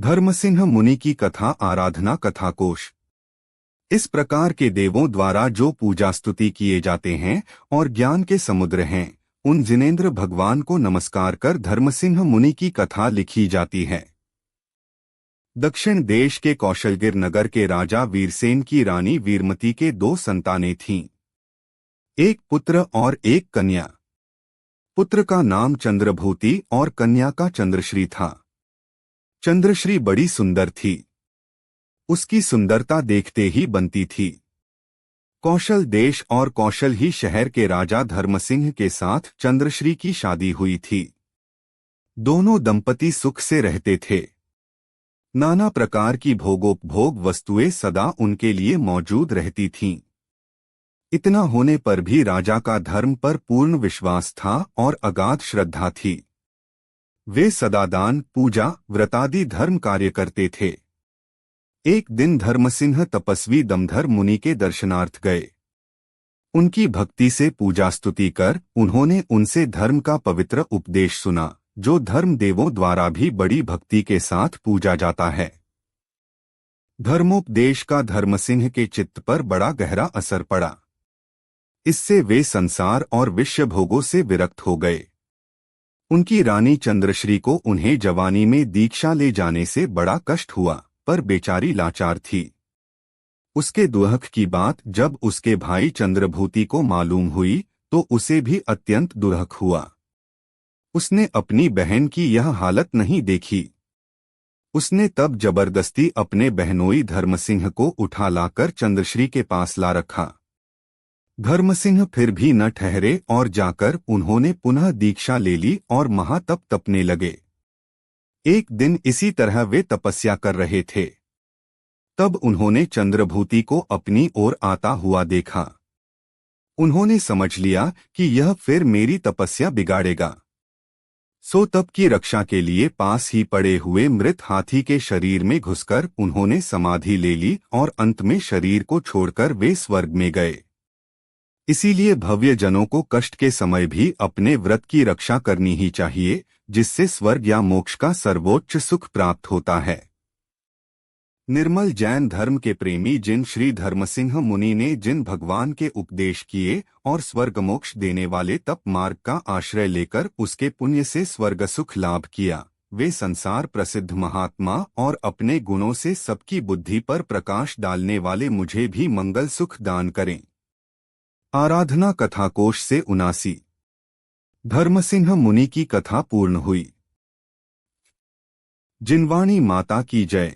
धर्मसिंह मुनि की कथा आराधना कथा कोश। इस प्रकार के देवों द्वारा जो पूजा स्तुति किए जाते हैं और ज्ञान के समुद्र हैं, उन जिनेंद्र भगवान को नमस्कार कर धर्मसिंह मुनि की कथा लिखी जाती है। दक्षिण देश के कौशलगिर नगर के राजा वीरसेन की रानी वीरमती के दो संतानें थीं, एक पुत्र और एक कन्या। पुत्र का नाम चंद्रभूति और कन्या का चंद्रश्री था। चंद्रश्री बड़ी सुंदर थी, उसकी सुंदरता देखते ही बनती थी। कौशल देश और कौशल ही शहर के राजा धर्मसिंह के साथ चंद्रश्री की शादी हुई थी। दोनों दंपति सुख से रहते थे। नाना प्रकार की भोगोपभोग वस्तुएं सदा उनके लिए मौजूद रहती थीं। इतना होने पर भी राजा का धर्म पर पूर्ण विश्वास था और अगाध श्रद्धा थी। वे सदा दान, पूजा, व्रतादि धर्म कार्य करते थे। एक दिन धर्मसिंह तपस्वी दमधर मुनि के दर्शनार्थ गए। उनकी भक्ति से पूजा स्तुति कर उन्होंने उनसे धर्म का पवित्र उपदेश सुना, जो धर्म देवों द्वारा भी बड़ी भक्ति के साथ पूजा जाता है। धर्मोपदेश का धर्मसिंह के चित्त पर बड़ा गहरा असर पड़ा। इससे वे संसार और विषय भोगों से विरक्त हो गए। उनकी रानी चंद्रश्री को उन्हें जवानी में दीक्षा ले जाने से बड़ा कष्ट हुआ, पर बेचारी लाचार थी। उसके दुख की बात जब उसके भाई चंद्रभूति को मालूम हुई तो उसे भी अत्यंत दुख हुआ। उसने अपनी बहन की यह हालत नहीं देखी। उसने तब जबरदस्ती अपने बहनोई धर्मसिंह को उठा लाकर चंद्रश्री के पास ला रखा। धर्मसिंह फिर भी न ठहरे और जाकर उन्होंने पुनः दीक्षा ले ली और महातप तपने लगे। एक दिन इसी तरह वे तपस्या कर रहे थे। तब उन्होंने चंद्रभूति को अपनी ओर आता हुआ देखा। उन्होंने समझ लिया कि यह फिर मेरी तपस्या बिगाड़ेगा। सो तप की रक्षा के लिए पास ही पड़े हुए मृत हाथी के शरीर में घुसकर उन्होंने समाधि ले ली और अंत में शरीर को छोड़कर वे स्वर्ग में गए। इसीलिए भव्य जनों को कष्ट के समय भी अपने व्रत की रक्षा करनी ही चाहिए, जिससे स्वर्ग या मोक्ष का सर्वोच्च सुख प्राप्त होता है। निर्मल जैन धर्म के प्रेमी जिन श्री धर्मसिंह मुनि ने जिन भगवान के उपदेश किए और स्वर्ग मोक्ष देने वाले तप मार्ग का आश्रय लेकर उसके पुण्य से स्वर्ग सुख लाभ किया, वे संसार प्रसिद्ध महात्मा और अपने गुणों से सबकी बुद्धि पर प्रकाश डालने वाले मुझे भी मंगल सुख दान करें। आराधना कथा कोश से 79। धर्मसिंह मुनि की कथा पूर्ण हुई। जिनवाणी माता की जय।